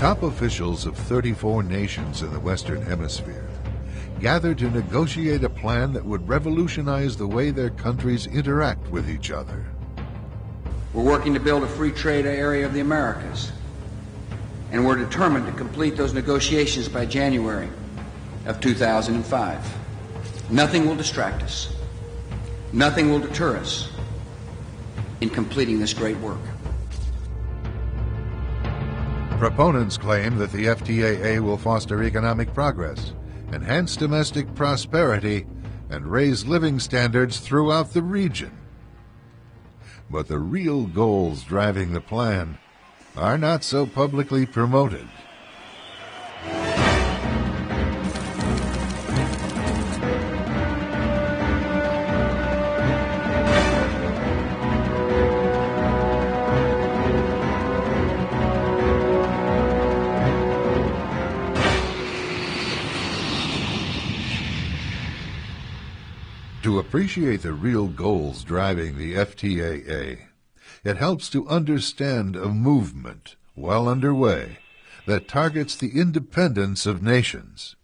Top officials of 34 nations in the Western Hemisphere gathered to negotiate a plan that would revolutionize the way their countries interact with each other. We're working to build a free trade area of the Americas, and we're determined to complete those negotiations by January of 2005. Nothing will distract us. Nothing will deter us in completing this great work. Proponents claim that the FTAA will foster economic progress, enhance domestic prosperity, and raise living standards throughout the region. But the real goals driving the plan are not so publicly promoted. To appreciate the real goals driving the FTAA, it helps to understand a movement well underway that targets the independence of nations.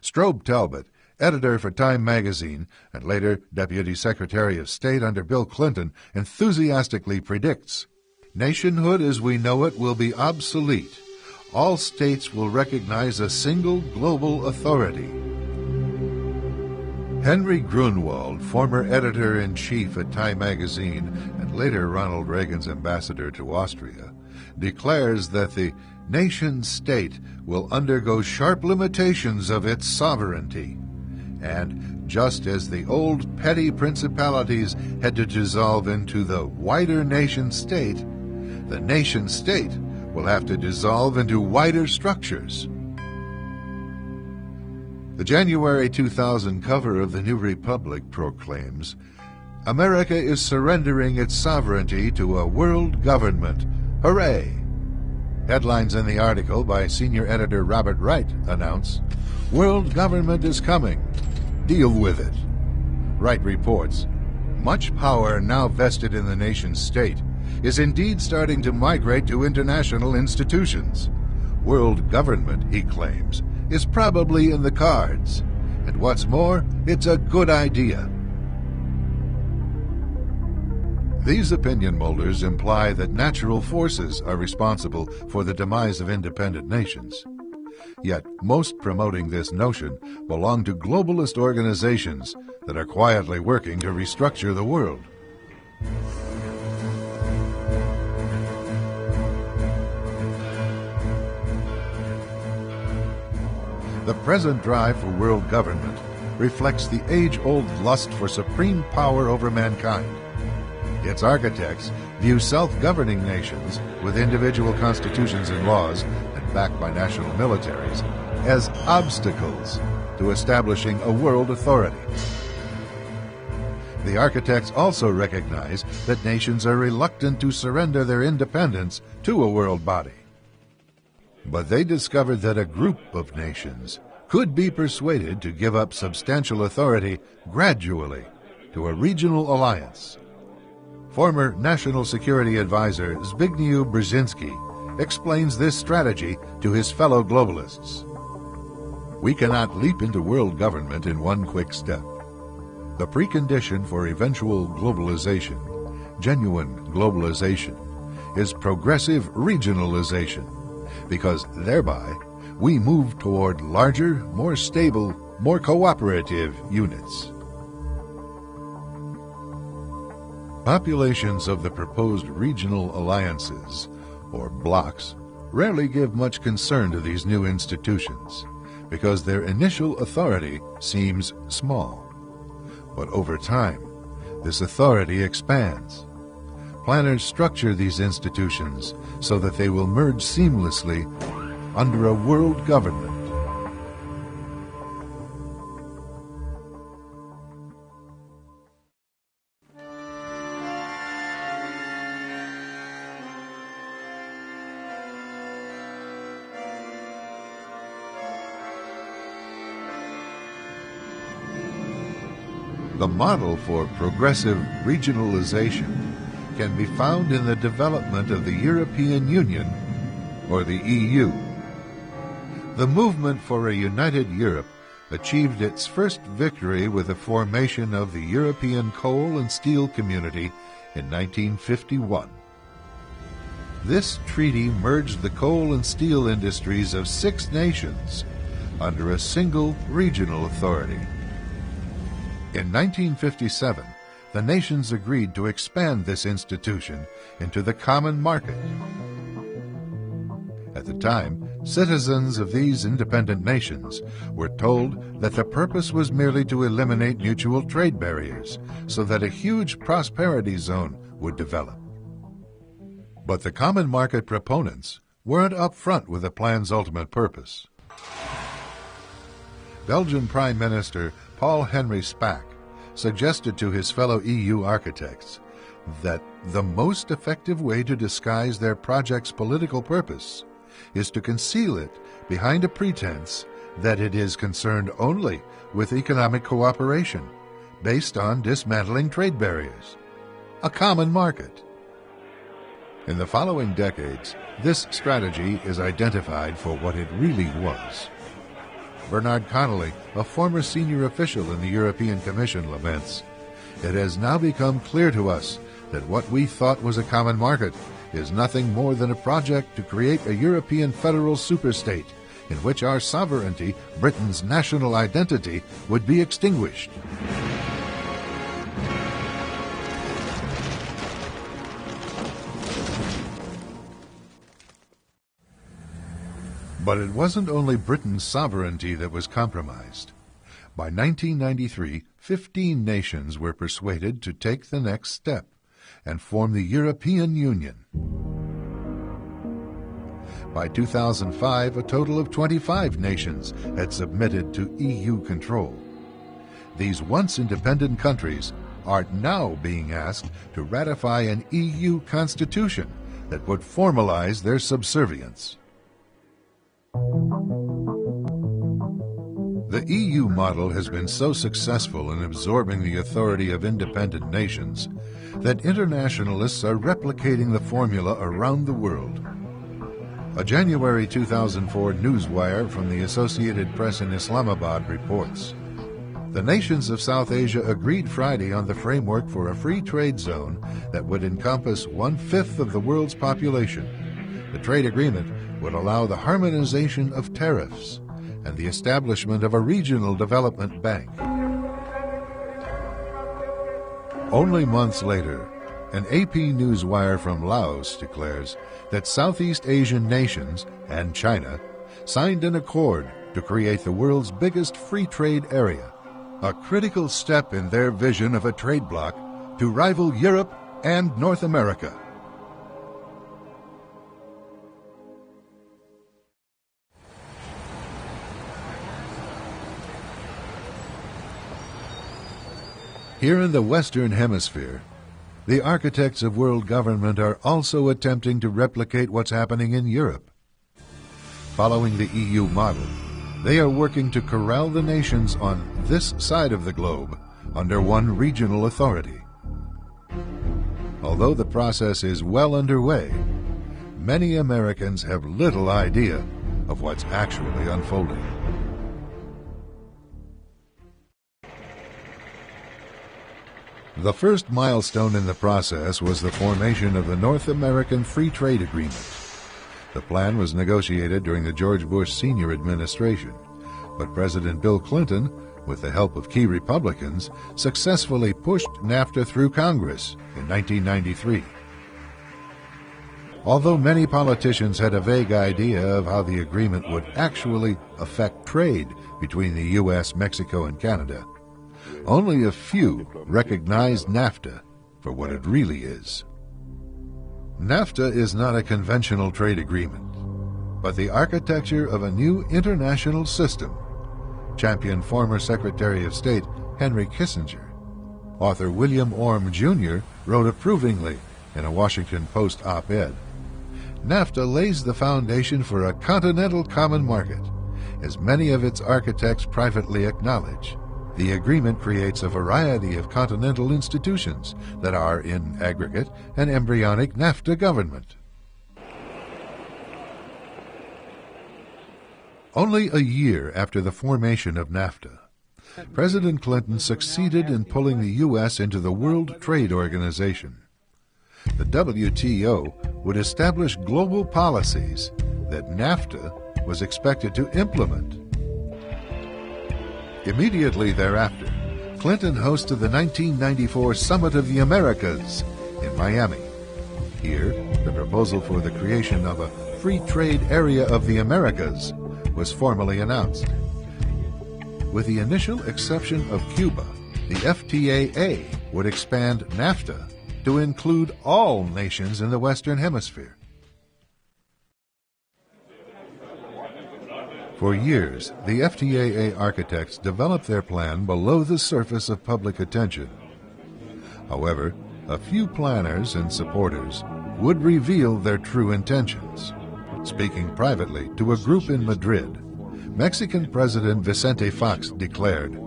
Strobe Talbot, editor for Time magazine and later Deputy Secretary of State under Bill Clinton, enthusiastically predicts, nationhood as we know it will be obsolete. All states will recognize a single global authority. Henry Grunwald, former editor-in-chief at Time magazine and later Ronald Reagan's ambassador to Austria, declares that the nation-state will undergo sharp limitations of its sovereignty. And just as the old petty principalities had to dissolve into the wider nation-state, the nation-state will have to dissolve into wider structures. The January 2000 cover of the New Republic proclaims, "America is surrendering its sovereignty to a world government. Hooray!" Headlines in the article by senior editor Robert Wright announce, "World government is coming. Deal with it." Wright reports, much power now vested in the nation-state is indeed starting to migrate to international institutions. World government, he claims, is probably in the cards. And what's more, it's a good idea. These opinion molders imply that natural forces are responsible for the demise of independent nations. Yet most promoting this notion belong to globalist organizations that are quietly working to restructure the world. The present drive for world government reflects the age-old lust for supreme power over mankind. Its architects view self-governing nations with individual constitutions and laws and backed by national militaries as obstacles to establishing a world authority. The architects also recognize that nations are reluctant to surrender their independence to a world body. But they discovered that a group of nations could be persuaded to give up substantial authority gradually to a regional alliance. Former National Security Advisor Zbigniew Brzezinski explains this strategy to his fellow globalists. We cannot leap into world government in one quick step. The precondition for eventual globalization, genuine globalization, is progressive regionalization, because thereby we move toward larger, more stable, more cooperative units. Populations of the proposed regional alliances, or blocs, rarely give much concern to these new institutions, because their initial authority seems small. But over time, this authority expands. Planners structure these institutions so that they will merge seamlessly under a world government. The model for progressive regionalization can be found in the development of the European Union, or the EU. The movement for a united Europe achieved its first victory with the formation of the European Coal and Steel Community in 1951. This treaty merged the coal and steel industries of 6 nations under a single regional authority. In 1957, the nations agreed to expand this institution into the common market. At the time, citizens of these independent nations were told that the purpose was merely to eliminate mutual trade barriers so that a huge prosperity zone would develop. But the common market proponents weren't upfront with the plan's ultimate purpose. Belgian Prime Minister Paul-Henri Spaak suggested to his fellow EU architects that the most effective way to disguise their project's political purpose is to conceal it behind a pretense that it is concerned only with economic cooperation based on dismantling trade barriers, a common market. In the following decades, this strategy is identified for what it really was. Bernard Connolly, a former senior official in the European Commission, laments, "It has now become clear to us that what we thought was a common market is nothing more than a project to create a European federal superstate in which our sovereignty, Britain's national identity, would be extinguished." But it wasn't only Britain's sovereignty that was compromised. By 1993, 15 nations were persuaded to take the next step and form the European Union. By 2005, a total of 25 nations had submitted to EU control. These once independent countries are now being asked to ratify an EU constitution that would formalize their subservience. The EU model has been so successful in absorbing the authority of independent nations that internationalists are replicating the formula around the world. A January 2004 newswire from the Associated Press in Islamabad reports, "The nations of South Asia agreed Friday on the framework for a free trade zone that would encompass 1/5 of the world's population. The trade agreement would allow the harmonization of tariffs and the establishment of a regional development bank." Only months later, an AP newswire from Laos declares that Southeast Asian nations and China signed an accord to create the world's biggest free trade area, a critical step in their vision of a trade bloc to rival Europe and North America. Here in the Western Hemisphere, the architects of world government are also attempting to replicate what's happening in Europe. Following the EU model, they are working to corral the nations on this side of the globe under one regional authority. Although the process is well underway, many Americans have little idea of what's actually unfolding. The first milestone in the process was the formation of the North American Free Trade Agreement. The plan was negotiated during the George Bush Sr. administration, but President Bill Clinton, with the help of key Republicans, successfully pushed NAFTA through Congress in 1993. Although many politicians had a vague idea of how the agreement would actually affect trade between the U.S., Mexico, and Canada, only a few recognized NAFTA for what it really is. NAFTA is not a conventional trade agreement, but the architecture of a new international system, championed former Secretary of State Henry Kissinger. Author William Orme, Jr. wrote approvingly in a Washington Post op-ed, "NAFTA lays the foundation for a continental common market, as many of its architects privately acknowledge. The agreement creates a variety of continental institutions that are, in aggregate, an embryonic NAFTA government." Only a year after the formation of NAFTA, President Clinton succeeded in pulling the U.S. into the World Trade Organization. The WTO would establish global policies that NAFTA was expected to implement. Immediately thereafter, Clinton hosted the 1994 Summit of the Americas in Miami. Here, the proposal for the creation of a free trade area of the Americas was formally announced. With the initial exception of Cuba, the FTAA would expand NAFTA to include all nations in the Western Hemisphere. For years, the FTAA architects developed their plan below the surface of public attention. However, a few planners and supporters would reveal their true intentions. Speaking privately to a group in Madrid, Mexican President Vicente Fox declared,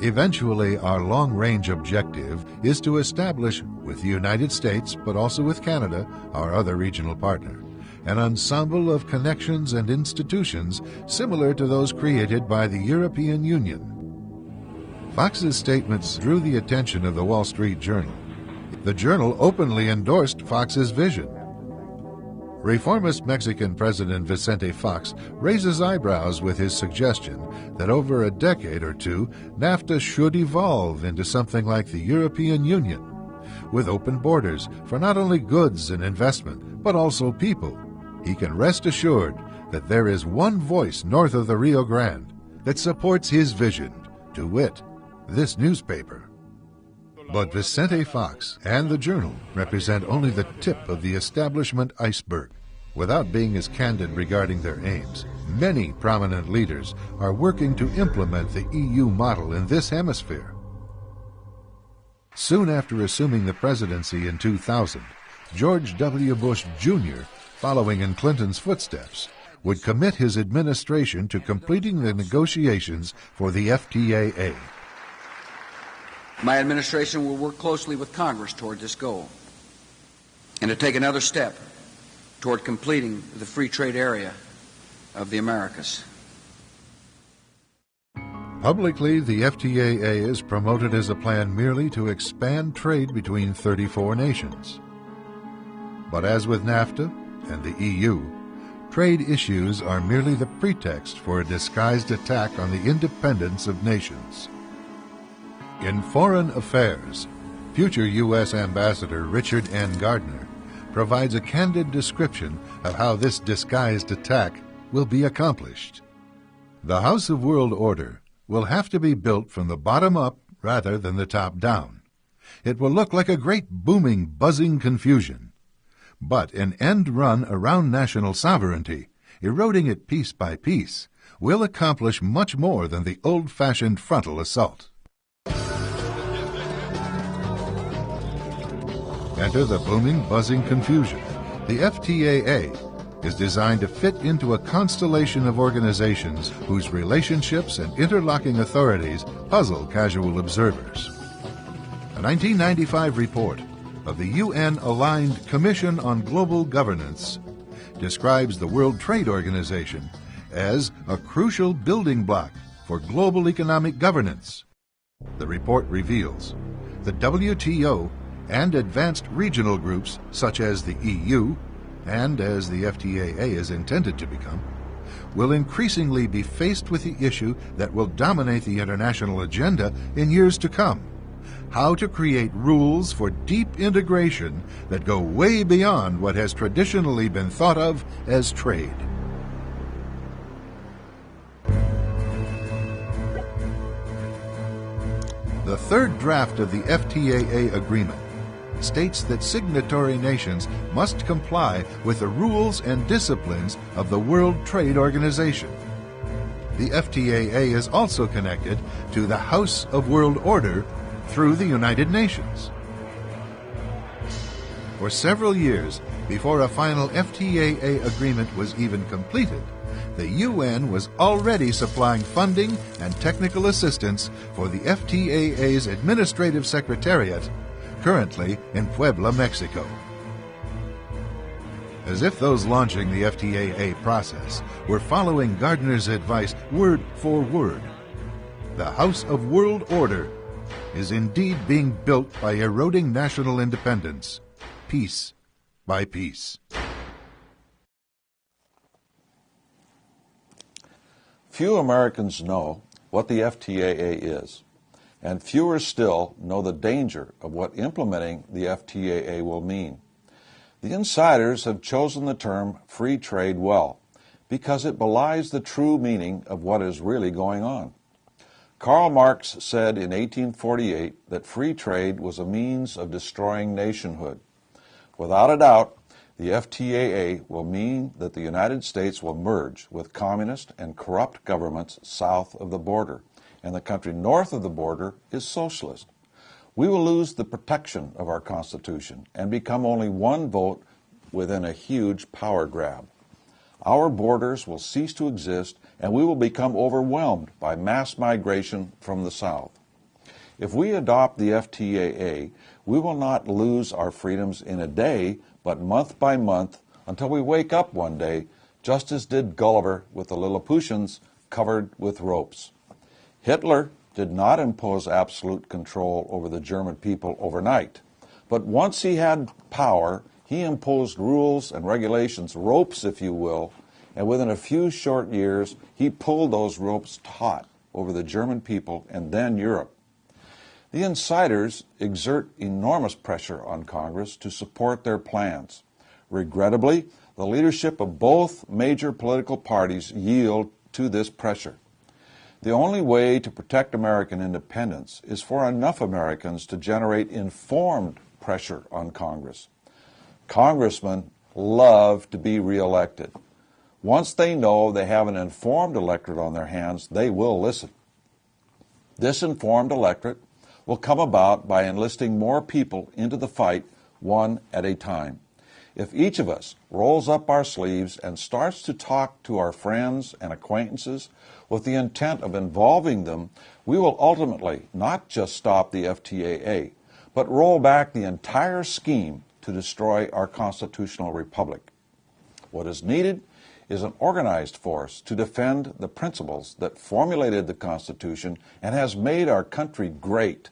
"Eventually, our long-range objective is to establish, with the United States, but also with Canada, our other regional partner, an ensemble of connections and institutions similar to those created by the European Union." Fox's statements drew the attention of the Wall Street Journal. The journal openly endorsed Fox's vision. Reformist Mexican President Vicente Fox raises eyebrows with his suggestion that over a decade or two, NAFTA should evolve into something like the European Union, with open borders for not only goods and investment, but also people. He can rest assured that there is one voice north of the Rio Grande that supports his vision, to wit, this newspaper. But Vicente Fox and the Journal represent only the tip of the establishment iceberg. Without being as candid regarding their aims, many prominent leaders are working to implement the EU model in this hemisphere. Soon after assuming the presidency in 2000, George W. Bush Jr., following in Clinton's footsteps, would commit his administration to completing the negotiations for the FTAA. My administration will work closely with Congress toward this goal and to take another step toward completing the free trade area of the Americas. Publicly, the FTAA is promoted as a plan merely to expand trade between 34 nations. But as with NAFTA and the EU, trade issues are merely the pretext for a disguised attack on the independence of nations. In Foreign Affairs, future U.S. Ambassador Richard N. Gardner provides a candid description of how this disguised attack will be accomplished. The House of World Order will have to be built from the bottom up rather than the top down. It will look like a great booming, buzzing confusion. But an end run around national sovereignty, eroding it piece by piece, will accomplish much more than the old-fashioned frontal assault. Enter the booming, buzzing confusion. The FTAA is designed to fit into a constellation of organizations whose relationships and interlocking authorities puzzle casual observers. A 1995 report of the UN-aligned Commission on Global Governance describes the World Trade Organization as a crucial building block for global economic governance. The report reveals the WTO and advanced regional groups such as the EU, and as the FTAA is intended to become, will increasingly be faced with the issue that will dominate the international agenda in years to come: how to create rules for deep integration that go way beyond what has traditionally been thought of as trade. The third draft of the FTAA agreement states that signatory nations must comply with the rules and disciplines of the World Trade Organization. The FTAA is also connected to the House of World Order through the United Nations. For several years, before a final FTAA agreement was even completed, the UN was already supplying funding and technical assistance for the FTAA's Administrative Secretariat, currently in Puebla, Mexico. As if those launching the FTAA process were following Gardner's advice word for word. The House of World Order is indeed being built by eroding national independence, piece by piece. Few Americans know what the FTAA is, and fewer still know the danger of what implementing the FTAA will mean. The insiders have chosen the term free trade well, because it belies the true meaning of what is really going on. Karl Marx said in 1848 that free trade was a means of destroying nationhood. Without a doubt, the FTAA will mean that the United States will merge with communist and corrupt governments south of the border, and the country north of the border is socialist. We will lose the protection of our Constitution and become only one vote within a huge power grab. Our borders will cease to exist, and we will become overwhelmed by mass migration from the south. If we adopt the FTAA, we will not lose our freedoms in a day, but month by month, until we wake up one day, just as did Gulliver with the Lilliputians covered with ropes. Hitler did not impose absolute control over the German people overnight, but once he had power, he imposed rules and regulations, ropes if you will, and within a few short years, he pulled those ropes taut over the German people and then Europe. The insiders exert enormous pressure on Congress to support their plans. Regrettably, the leadership of both major political parties yield to this pressure. The only way to protect American independence is for enough Americans to generate informed pressure on Congress. Congressmen love to be reelected. Once they know they have an informed electorate on their hands, they will listen. This informed electorate will come about by enlisting more people into the fight, one at a time. If each of us rolls up our sleeves and starts to talk to our friends and acquaintances with the intent of involving them, we will ultimately not just stop the FTAA, but roll back the entire scheme to destroy our constitutional republic. What is needed is an organized force to defend the principles that formulated the Constitution and has made our country great.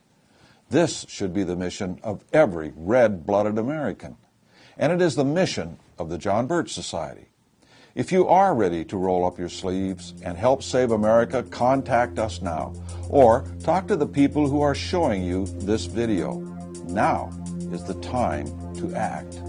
This should be the mission of every red-blooded American, and it is the mission of the John Birch Society. If you are ready to roll up your sleeves and help save America, contact us now, or talk to the people who are showing you this video. Now is the time to act.